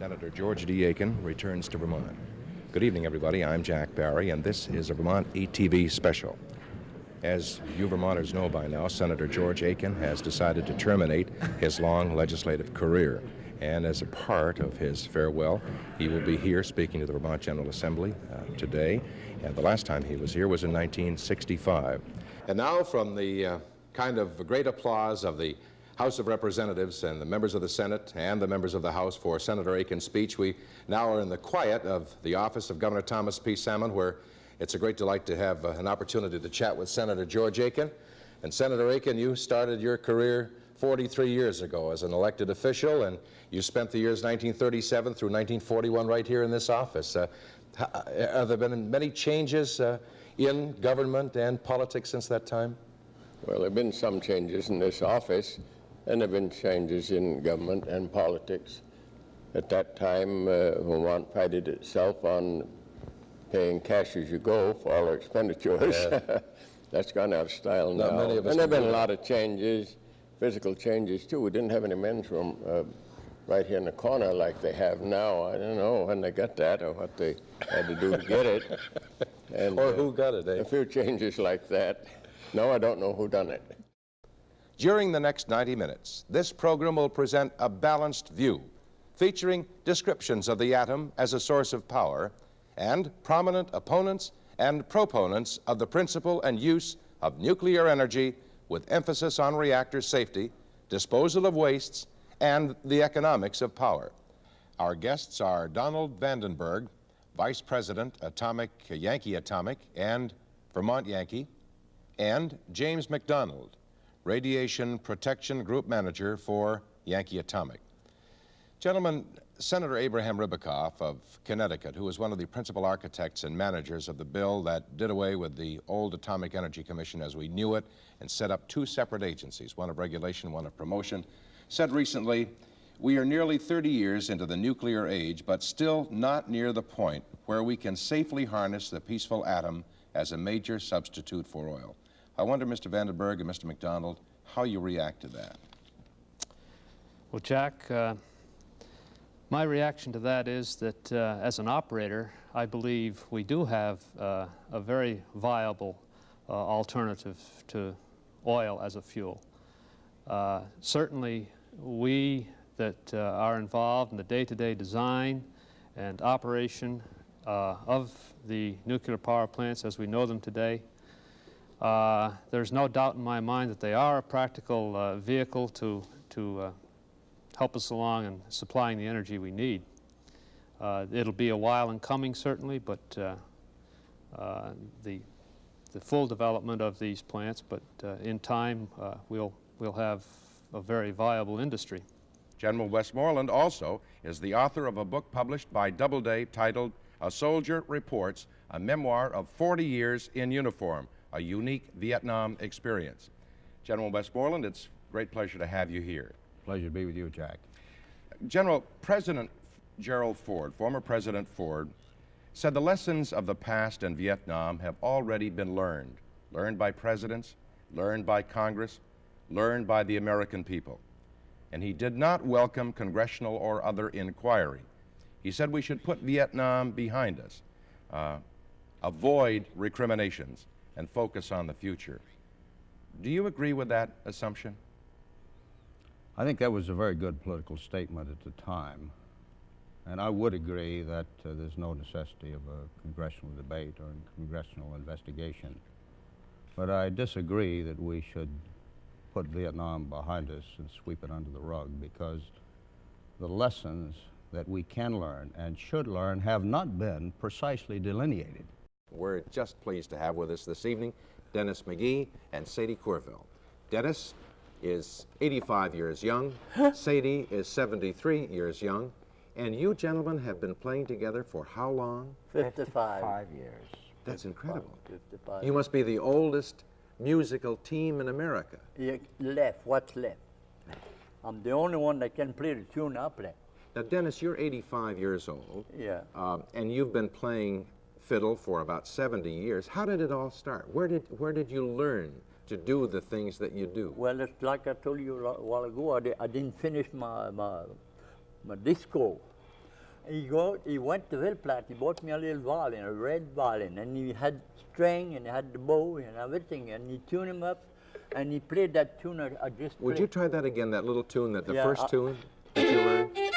Senator George D. Aiken returns to Vermont. Good evening, everybody. I'm Jack Barry, and this is a Vermont ETV special. As you Vermonters know by now, Senator George Aiken has decided to terminate his long legislative career. And as a part of his farewell, he will be here speaking to the Vermont General Assembly today. And the last time he was here was in 1965. And now, from the kind of great applause of the House of Representatives and the members of the Senate and the members of the House for Senator Aiken's speech, we now are in the quiet of the office of Governor Thomas P. Salmon, where it's a great delight to have an opportunity to chat with Senator George Aiken. And Senator Aiken, you started your career 43 years ago as an elected official, and you spent the years 1937 through 1941 right here in this office. Have there been many changes in government and politics since that time? Well, there have been some changes in this office, and there have been changes in government and politics. At that time, Vermont prided itself on paying cash as you go for all our expenditures. Yeah. That's gone out of style now. Many of us and there have been a lot of changes, physical changes too. We didn't have any men's room right here in the corner like they have now. I don't know when they got that or what they had to do to get it. And, or who got it, eh? A few changes like that. No, I don't know who done it. During the next 90 minutes, this program will present a balanced view, featuring descriptions of the atom as a source of power, and prominent opponents and proponents of the principle and use of nuclear energy, with emphasis on reactor safety, disposal of wastes, and the economics of power. Our guests are Donald Vandenberg, Vice President, Yankee Atomic and Vermont Yankee, and James McDonald, Radiation Protection Group Manager for Yankee Atomic. Gentlemen, Senator Abraham Ribicoff of Connecticut, who was one of the principal architects and managers of the bill that did away with the old Atomic Energy Commission as we knew it and set up two separate agencies, one of regulation, one of promotion, said recently, "We are nearly 30 years into the nuclear age, but still not near the point where we can safely harness the peaceful atom as a major substitute for oil." I wonder, Mr. Vandenberg and Mr. McDonald, how you react to that. Well, Jack, my reaction to that is that as an operator, I believe we do have a very viable alternative to oil as a fuel. Certainly, we that are involved in the day-to-day design and operation of the nuclear power plants as we know them today, there's no doubt in my mind that they are a practical vehicle to help us along in supplying the energy we need. It'll be a while in coming, certainly, but the full development of these plants, but in time we'll have a very viable industry. General Westmoreland also is the author of a book published by Doubleday titled A Soldier Reports, a memoir of 40 years in uniform, a unique Vietnam experience. General Westmoreland, it's a great pleasure to have you here. Pleasure to be with you, Jack. General, President Gerald Ford, former President Ford, said the lessons of the past in Vietnam have already been learned by presidents, learned by Congress, learned by the American people. And he did not welcome congressional or other inquiry. He said we should put Vietnam behind us, avoid recriminations, and focus on the future. Do you agree with that assumption? I think that was a very good political statement at the time. And I would agree that there's no necessity of a congressional debate or a congressional investigation. But I disagree that we should put Vietnam behind us and sweep it under the rug, because the lessons that we can learn and should learn have not been precisely delineated. We're just pleased to have with us this evening Dennis McGee and Sadie Courville. Dennis is 85 years young, Sadie is 73 years young, and you gentlemen have been playing together for how long? 55 years. That's incredible. 55. You must be the oldest musical team in America. What's left? I'm the only one that can play the tune I play. Now, Dennis, you're 85 years old. Yeah. And you've been playing fiddle for about 70 years. How did it all start? Where did you learn to do the things that you do? Well, it's like I told you a while ago, I didn't finish my disco. He went to Villeplat, he bought me a little violin, a red violin, and he had string and he had the bow and everything, and he tuned him up, and he played that tune I just played. Would you try that again, that little tune, that the Yeah, first tune that you learned?